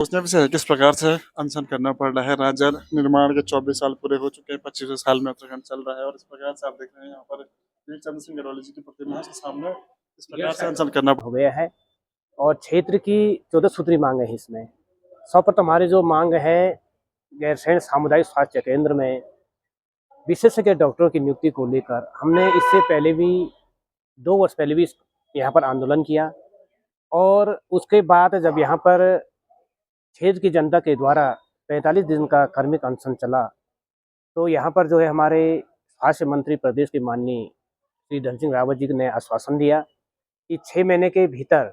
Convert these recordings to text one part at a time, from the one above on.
सोचने से है किस प्रकार से अनशन करना पड़ रहा है। राज्य निर्माण के 24 साल पूरे हो चुके हैं, 25वें साल में उत्तराखंड चल रहा है और इस प्रकार से आप देख रहे हैं यहाँ पर वीर चंद्र सिंह गढ़वाली जी की प्रतिमा है, उसके सामने इस प्रकार से अनशन करना हो गया है और क्षेत्र की 14 सूत्री मांग है। इसमें सर्वप्रथम हमारी जो मांग है, गैरसैंण सामुदायिक स्वास्थ्य केंद्र में विशेषज्ञ डॉक्टरों की नियुक्ति को लेकर हमने इससे पहले भी 2 वर्ष पहले भी यहाँ पर आंदोलन किया और उसके बाद जब यहाँ पर क्षेत्र की जनता के द्वारा 45 दिन का कार्मिक अनशन चला तो यहाँ पर जो है हमारे स्वास्थ्य मंत्री प्रदेश के माननीय श्री धन सिंह रावत जी ने आश्वासन दिया कि 6 महीने के भीतर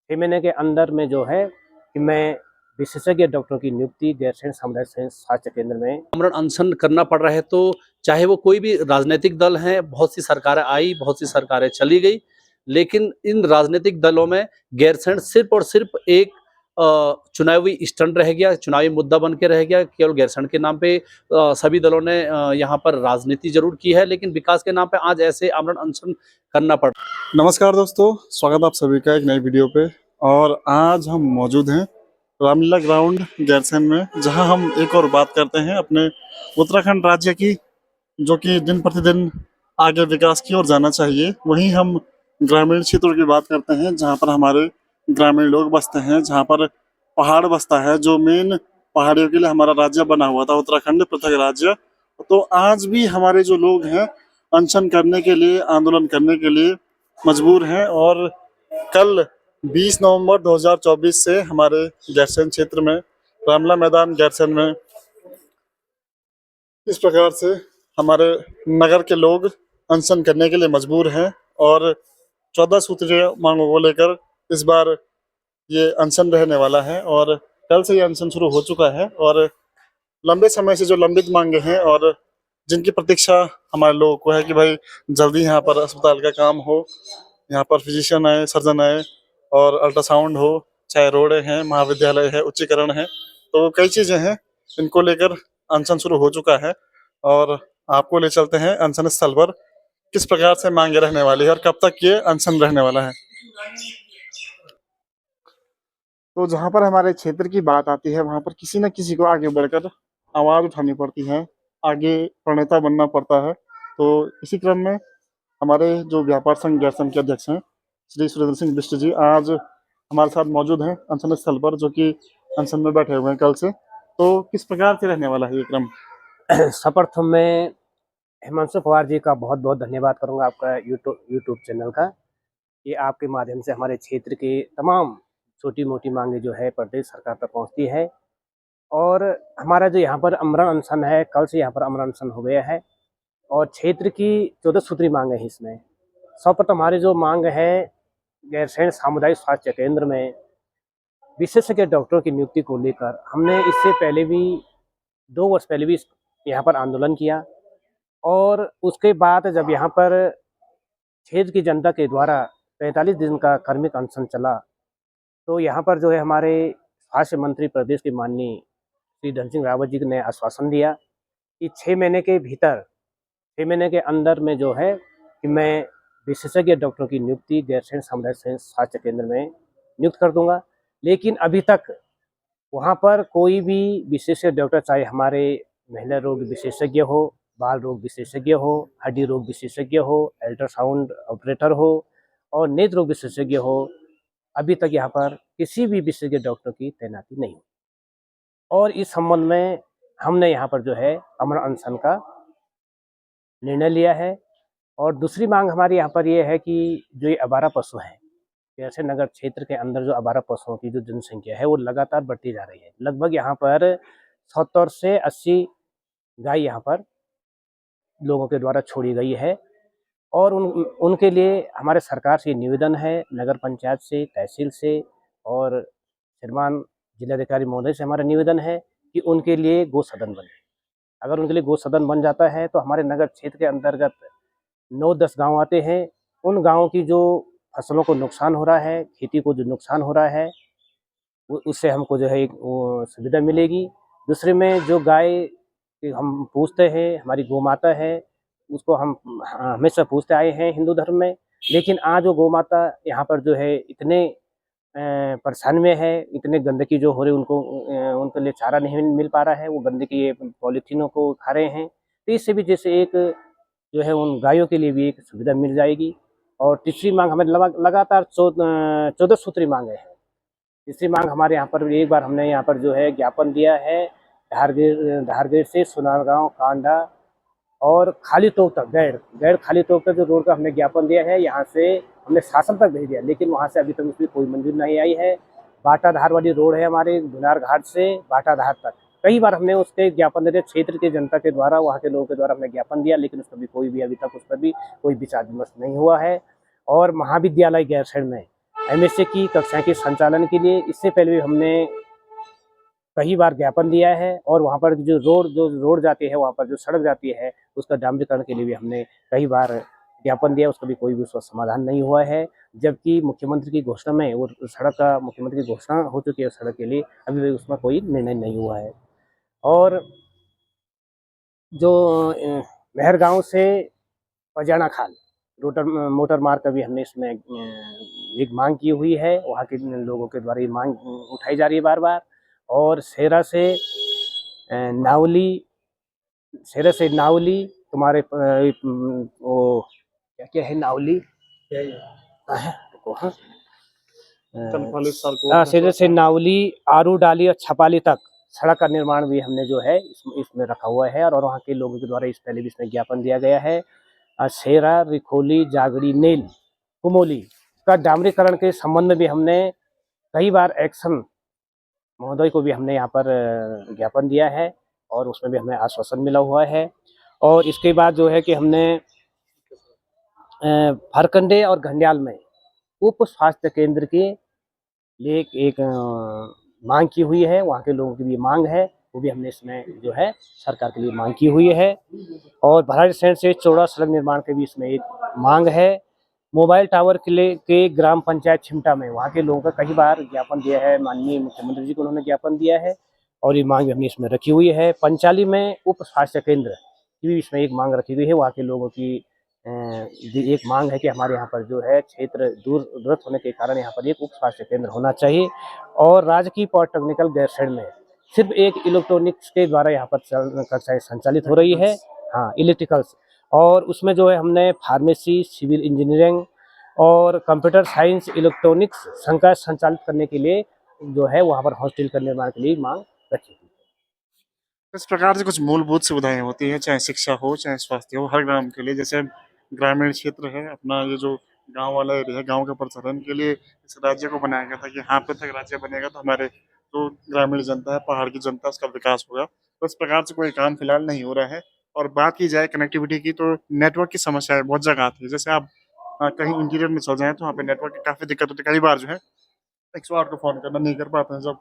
6 महीने के अंदर में जो है कि मैं विशेषज्ञ डॉक्टरों की नियुक्ति गैरसैंण सामुदायिक स्वास्थ्य केंद्र में आमरण अनशन करना पड़ रहा है। तो चाहे वो कोई भी राजनीतिक दल है, बहुत सी सरकारें आई, बहुत सी सरकारें चली गई, लेकिन इन राजनीतिक दलों में गैरसैंण सिर्फ और सिर्फ एक चुनावी स्टंट रह गया, चुनावी मुद्दा बन के रह गया। केवल गैरसैंण के नाम पे सभी दलों ने यहाँ पर राजनीति जरूर की है, लेकिन विकास के नाम पे आज ऐसे आमरण अनशन करना पड़। नमस्कार दोस्तों, स्वागत आप सभी का एक नई वीडियो पे। और आज हम मौजूद हैं रामलीला ग्राउंड गैरसैंण में, जहां हम एक और बात करते हैं अपने उत्तराखंड राज्य की, जो कि दिन प्रतिदिन आगे विकास की ओर जाना चाहिए। वहीं हम ग्रामीण क्षेत्रों की बात करते हैं, जहां पर हमारे ग्रामीण लोग बसते हैं, जहां पर पहाड़ बसता है, जो मेन पहाड़ियों के लिए हमारा राज्य बना हुआ था, उत्तराखंड पृथक राज्य। तो आज भी हमारे जो लोग हैं अनशन करने के लिए, आंदोलन करने के लिए मजबूर हैं। और कल 20 नवंबर 2024 से हमारे गैरसैंण क्षेत्र में, रामला मैदान गैरसैंण में इस प्रकार से हमारे नगर के लोग अनशन करने के लिए मजबूर हैं। और 14 सूत्रीय मांगों को लेकर इस बार ये अनशन रहने वाला है और कल से ये अनशन शुरू हो चुका है। और लंबे समय से जो लंबित मांगे हैं और जिनकी प्रतीक्षा हमारे लोगों को है कि भाई जल्दी यहाँ पर अस्पताल का काम हो, यहाँ पर फिजिशियन आए, सर्जन आए और अल्ट्रासाउंड हो, चाहे रोडें हैं, महाविद्यालय है, उच्चीकरण है, तो कई चीज़ें हैं, इनको लेकर अनशन शुरू हो चुका है। और आपको ले चलते हैं अनशन स्थल पर, किस प्रकार से मांगे रहने वाली है और कब तक ये अनशन रहने वाला है। तो जहाँ पर हमारे क्षेत्र की बात आती है, वहाँ पर किसी न किसी को आगे बढ़कर आवाज़ उठानी पड़ती है, आगे प्रणेता बनना पड़ता है। तो इसी क्रम में हमारे जो व्यापार संघ गैरसैंण के अध्यक्ष हैं श्री सुरेंद्र सिंह बिष्ट जी आज हमारे साथ मौजूद हैं अनशन स्थल पर, जो कि अनशन में बैठे हुए हैं कल से। तो किस प्रकार से रहने वाला है ये क्रम? सर्वप्रथम मैं हिमांशु पवार जी का बहुत बहुत धन्यवाद करूंगा, आपका यूट्यूब चैनल का। ये आपके माध्यम से हमारे क्षेत्र के तमाम छोटी मोटी मांगे जो है प्रदेश सरकार तक पहुंचती है। और हमारा जो यहाँ पर आमरण अनशन है, कल से यहाँ पर आमरण अनशन हो गया है और क्षेत्र की 14 सूत्री मांग है। इसमें सर्वप्रथम हमारी जो मांग है, गैरसैंण सामुदायिक स्वास्थ्य केंद्र में विशेषज्ञ डॉक्टरों की नियुक्ति को लेकर हमने इससे पहले भी 2 वर्ष पहले भी यहाँ पर आंदोलन किया और उसके बाद जब यहाँ पर क्षेत्र की जनता के द्वारा 45 दिन का कार्मिक अनशन चला तो यहाँ पर जो है हमारे स्वास्थ्य मंत्री प्रदेश के माननीय श्री धन सिंह रावत जी ने आश्वासन दिया कि 6 महीने के भीतर, 6 महीने के अंदर में जो है कि मैं विशेषज्ञ डॉक्टरों की नियुक्ति गैरसैंण सामुदायिक स्वास्थ्य केंद्र में नियुक्त कर दूंगा। लेकिन अभी तक वहाँ पर कोई भी विशेषज्ञ डॉक्टर, चाहे हमारे महिला रोग विशेषज्ञ हो, बाल रोग विशेषज्ञ हो, हड्डी रोग विशेषज्ञ हो, अल्ट्रासाउंड ऑपरेटर हो और नेत्र रोग विशेषज्ञ हो, अभी तक यहाँ पर किसी भी विशेषज्ञ डॉक्टर की तैनाती नहीं। और इस संबंध में हमने यहाँ पर जो है आमरण अनशन का निर्णय लिया है। और दूसरी मांग हमारी यहाँ पर ये है कि जो ये आवारा पशु हैं, जैसे नगर क्षेत्र के अंदर जो आवारा पशुओं की जो जनसंख्या है वो लगातार बढ़ती जा रही है। लगभग यहाँ पर 70 से 80 गाय यहाँ पर लोगों के द्वारा छोड़ी गई है। और उनके लिए हमारे सरकार से निवेदन है, नगर पंचायत से, तहसील से और श्रीमान जिलाधिकारी महोदय से हमारा निवेदन है कि उनके लिए गो सदन बने। अगर उनके लिए गो सदन बन जाता है तो हमारे नगर क्षेत्र के अंतर्गत 9-10 गांव आते हैं। उन गांवों की जो फसलों को नुकसान हो रहा है, खेती को जो नुकसान हो रहा है, उससे हमको जो है एक सुविधा मिलेगी। दूसरे में जो गाय हम पूजते हैं, हमारी गौ माता है, उसको हम हमेशा पूजते आए हैं हिंदू धर्म में। लेकिन आज वो गौ माता यहाँ पर जो है इतने परेशानी में है। इतने गंदगी जो हो रही है उनको उनके लिए चारा नहीं मिल पा रहा है, वो गंदगी ये पॉलीथीनों को खा रहे हैं। तो इससे भी जैसे एक जो है उन गायों के लिए भी एक सुविधा मिल जाएगी। और तीसरी मांग हमें लगातार 14 सूत्री मांगे हैं। तीसरी मांग हमारे यहाँ पर एक बार हमने यहाँ पर जो है ज्ञापन दिया है धारगेट से सोनारगांव कांडा और खाली तोक तक गैर खाली तोक तक जो रोड का हमने ज्ञापन दिया है, यहाँ से हमने शासन तक भेज दिया, लेकिन वहाँ से अभी तक उसकी कोई मंजूरी नहीं आई है। बाटाधार वाली रोड है हमारे धुनार घाट से बाटाधार तक, कई बार हमने उसके ज्ञापन दे क्षेत्र के जनता के द्वारा, वहाँ के लोगों के द्वारा हमने ज्ञापन दिया, लेकिन उसका भी कोई भी अभी तक उस पर भी कोई विचार विमर्श नहीं हुआ है। और महाविद्यालय गैरसैंण में MSc की कक्षाएं के संचालन के लिए इससे पहले भी हमने कई बार ज्ञापन दिया है। और वहाँ पर जो रोड जाती है, वहाँ पर जो सड़क जाती है, उसका डामरीकरण के लिए भी हमने कई बार ज्ञापन दिया, उसका भी कोई भी उसका समाधान नहीं हुआ है। जबकि मुख्यमंत्री की घोषणा में वो सड़क का मुख्यमंत्री की घोषणा हो चुकी है सड़क के लिए, अभी भी उसमें कोई निर्णय नहीं हुआ है। और जो मेहरगांव से पजाना खाल मोटर मार्ग का भी हमने इसमें एक मांग की हुई है, वहाँ के लोगों के द्वारा ये मांग उठाई जा रही है बार बार। और सेरा से नावली तुम्हारे वो क्या क्या है नावली सेरा से नावली आरू डाली और छपाली तक सड़क का निर्माण भी हमने जो है इसमें रखा हुआ है। और वहाँ के लोगों के द्वारा इस पहले भी इसमें ज्ञापन दिया गया है। सेरा रिखोली जागड़ी नेल कुमोली का डामरीकरण के संबंध में भी हमने कई बार एक्शन महोदय को भी हमने यहाँ पर ज्ञापन दिया है, और उसमें भी हमें आश्वासन मिला हुआ है। और इसके बाद जो है कि हमने फरकंडे और घंडियाल में उप स्वास्थ्य केंद्र के लिए एक मांग की हुई है, वहाँ के लोगों की भी मांग है, वो भी हमने इसमें जो है सरकार के लिए मांग की हुई है। और भराड़ीसैंण से चौड़ा सड़क निर्माण के भी इसमें एक मांग है। मोबाइल टावर के ग्राम पंचायत छिमटा में वहाँ के लोगों का कई बार ज्ञापन दिया है, माननीय मुख्यमंत्री जी को उन्होंने ज्ञापन दिया है, और ये मांग भी हमने इसमें रखी हुई है। पंचाली में उप स्वास्थ्य केंद्र की भी इसमें एक मांग रखी हुई है। वहाँ के लोगों की एक मांग है कि हमारे यहाँ पर जो है क्षेत्र दूरदर्श होने के कारण यहाँ पर एक उप स्वास्थ्य केंद्र होना चाहिए। और राजकीय पॉलिटेक्निकल गैरसैंण में सिर्फ एक इलेक्ट्रॉनिक्स के द्वारा यहाँ पर कक्षाएं संचालित हो रही है, हाँ इलेक्ट्रिकल्स, और उसमें जो है हमने फार्मेसी, सिविल इंजीनियरिंग और कंप्यूटर साइंस, इलेक्ट्रॉनिक्स संकाय संचालित करने के लिए जो है वहाँ पर हॉस्टल का निर्माण के लिए मांग रखी थी। इस प्रकार से कुछ मूलभूत सुविधाएं होती हैं, चाहे शिक्षा हो चाहे स्वास्थ्य हो, हर ग्राम के लिए। जैसे ग्रामीण क्षेत्र है अपना, ये जो गांव वाला एरिया है, गांव के प्रचारण के लिए इस राज्य को बनाया गया था कि यहाँ पे तक राज्य बनेगा तो हमारे जो ग्रामीण जनता है, पहाड़ की जनता, उसका विकास होगा। तो इस प्रकार से कोई काम फिलहाल नहीं हो रहा है। और बात की जाए कनेक्टिविटी की, तो नेटवर्क की समस्या बहुत जगह आती है। जैसे आप कहीं इंटीरियर में चल जाए तो वहाँ पे नेटवर्क की काफी दिक्कत होती है। कई बार जो है 108 को फोन करना नहीं कर पाते हैं, जब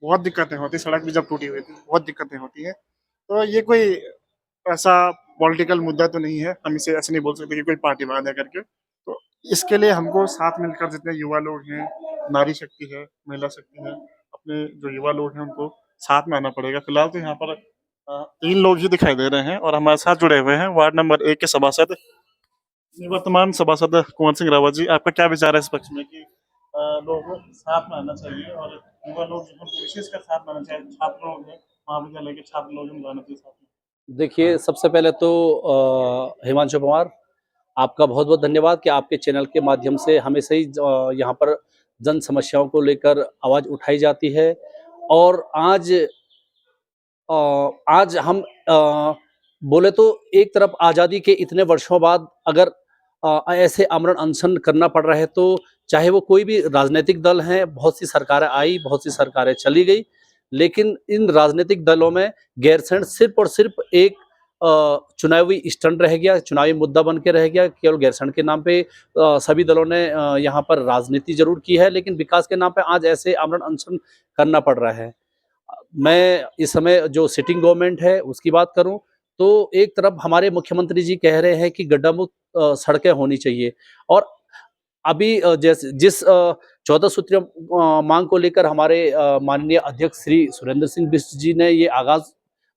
बहुत दिक्कतें होती है। सड़क भी जब टूटी हुई थी बहुत दिक्कतें होती है। तो ये कोई ऐसा पॉलिटिकल मुद्दा तो नहीं है, हम इसे ऐसे नहीं बोल सकते कि कोई पार्टीवाद है करके। तो इसके लिए हमको साथ मिलकर जितने युवा लोग हैं, नारी शक्ति है, महिला शक्ति है, अपने जो युवा लोग हैं उनको साथ में आना पड़ेगा। फिलहाल तो यहाँ पर 3 लोग ही दिखाई दे रहे हैं और हमारे साथ जुड़े हुए हैं वार्ड नंबर 1 के सभासद, निवर्तमान सभासद कुंवर सिंह रावत जी। आपका क्या विचार है इस पक्ष में कि लोगों को साथ में आना चाहिए और युवा लोग जो हैं विशेषकर साथ में आना चाहिए, छात्र लोग हैं, महाविद्यालय के छात्र लोग हैं, आना चाहिए साथ में? देखिए, सबसे पहले तो हिमांशु कुमार, आपका बहुत बहुत धन्यवाद कि आपके चैनल के माध्यम से हमेशा ही यहाँ पर जन समस्याओं को लेकर आवाज़ उठाई जाती है। और आज हम बोले तो एक तरफ आज़ादी के इतने वर्षों बाद अगर ऐसे आमरण अनशन करना पड़ रहा है, तो चाहे वो कोई भी राजनीतिक दल है, बहुत सी सरकारें आई, बहुत सी सरकारें चली गई, लेकिन इन राजनीतिक दलों में गैरसैंण सिर्फ और सिर्फ एक चुनावी स्टंट रह गया, चुनावी मुद्दा बन के रह गया। केवल गैरसैंण के नाम पे सभी दलों ने यहाँ पर राजनीति जरूर की है, लेकिन विकास के नाम पे आज ऐसे आमरण अनशन करना पड़ रहा है। मैं इस समय जो सिटिंग गवर्नमेंट है उसकी बात करूं तो एक तरफ हमारे मुख्यमंत्री जी कह रहे हैं कि गड्ढा मुक्त सड़कें होनी चाहिए, और अभी जैसे जिस 14 सूत्रीय मांग को लेकर हमारे माननीय अध्यक्ष श्री सुरेंद्र सिंह बिष्ट जी ने ये आगाज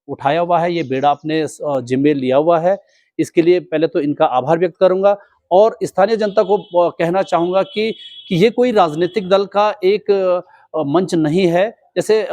उठाया हुआ है, ये बेड़ा अपने जिम्मे लिया हुआ है, इसके लिए पहले तो इनका आभार व्यक्त करूंगा। और स्थानीय जनता को कहना चाहूँगा कि ये कोई राजनीतिक दल का एक मंच नहीं है। जैसे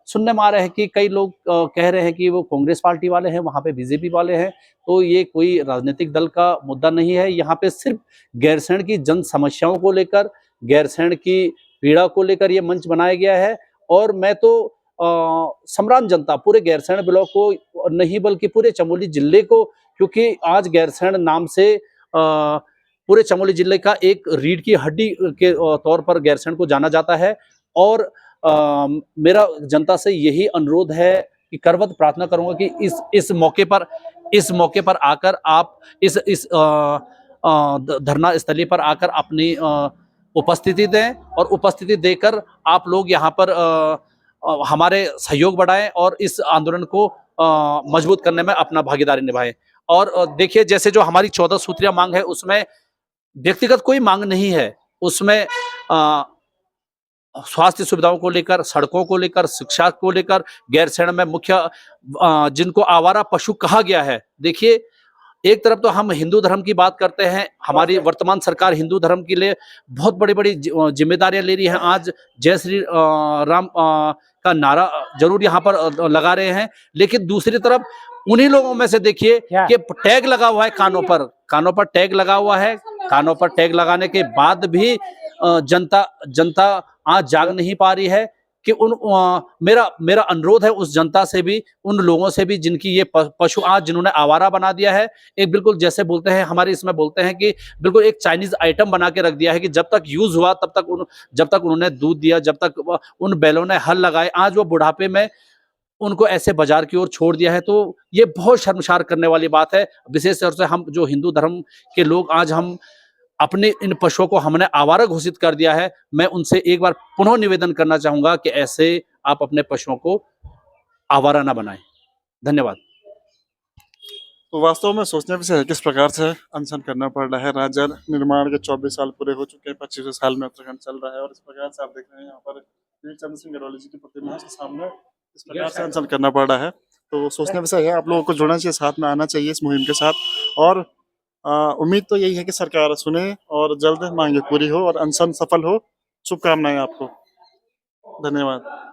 सुनने में आ रहा है कि कई लोग कह रहे हैं कि वो कांग्रेस पार्टी वाले हैं, वहाँ पे बीजेपी वाले हैं, तो ये कोई राजनीतिक दल का मुद्दा नहीं है। यहाँ पे सिर्फ गैरसैंण की जन समस्याओं को लेकर, गैरसैंण की पीड़ा को लेकर ये मंच बनाया गया है। और मैं तो सम्रान जनता, पूरे गैरसैंण ब्लॉक को नहीं बल्कि पूरे चमोली जिले को, क्योंकि आज गैरसैंण नाम से पूरे चमोली जिले का एक रीढ़ की हड्डी के तौर पर गैरसैंण को जाना जाता है। और मेरा जनता से यही अनुरोध है कि करवत प्रार्थना करूंगा कि इस मौके पर आकर आप इस धरना स्थली पर आकर अपनी उपस्थिति दें, और उपस्थिति देकर आप लोग यहाँ पर हमारे सहयोग बढ़ाएं और इस आंदोलन को मजबूत करने में अपना भागीदारी निभाएं। और देखिए, जैसे जो हमारी 14 सूत्रीय मांग है, उसमें व्यक्तिगत कोई मांग नहीं है। उसमें स्वास्थ्य सुविधाओं को लेकर, सड़कों को लेकर, शिक्षा को लेकर, गैरसैंण में मुख्य जिनको आवारा पशु कहा गया है। देखिए, एक तरफ तो हम हिंदू धर्म की बात करते हैं, हमारी वर्तमान सरकार हिंदू धर्म के लिए बहुत बड़ी बड़ी जिम्मेदारियां ले रही है। आज जय श्री राम का नारा जरूर यहाँ पर लगा रहे हैं, लेकिन दूसरी तरफ उन्हीं लोगों में से देखिए कि टैग लगा हुआ है कानों पर टैग लगा हुआ है। कानों पर टैग लगाने के बाद भी जनता आज जाग नहीं पा रही है कि मेरा अनुरोध है उस जनता से भी, उन लोगों से भी जिनकी ये पशु आज जिन्होंने आवारा बना दिया है। एक बिल्कुल जैसे बोलते हैं, हमारे इसमें बोलते हैं कि बिल्कुल एक चाइनीज आइटम बना के रख दिया है कि जब तक यूज हुआ जब तक उन्होंने दूध दिया, जब तक उन बैलों ने हल लगाए, आज वो बुढ़ापे में उनको ऐसे बाजार की ओर छोड़ दिया है। तो ये बहुत शर्मसार करने वाली बात है। विशेष तौर से हम जो हिंदू धर्म के लोग, आज हम अपने इन पशुओं को हमने आवारा घोषित कर दिया है। मैं उनसे एक बार पुनः निवेदन करना चाहूंगा कि ऐसे आप अपने पशुओं को आवारा ना बनाएं। धन्यवाद। तो वास्तव में सोचने विषय है किस प्रकार से अनशन करना पड़ रहा है। राज्य निर्माण के 24 साल पूरे हो चुके हैं, 25वें साल में उत्तराखंड चल रहा है, और इस प्रकार से आप देख रहे हैं यहाँ पर वीर चंद्र सिंह गढ़वाली जी की प्रतिमा के सामने इस प्रकार से अनशन करना पड़ रहा है। तो सोचने विषय है, आप लोगों को जुड़ना चाहिए, साथ में आना चाहिए इस मुहिम के साथ। और उम्मीद तो यही है कि सरकार सुने और जल्द मांगे पूरी हो और अनशन सफल हो। शुभकामनाएं आपको। धन्यवाद।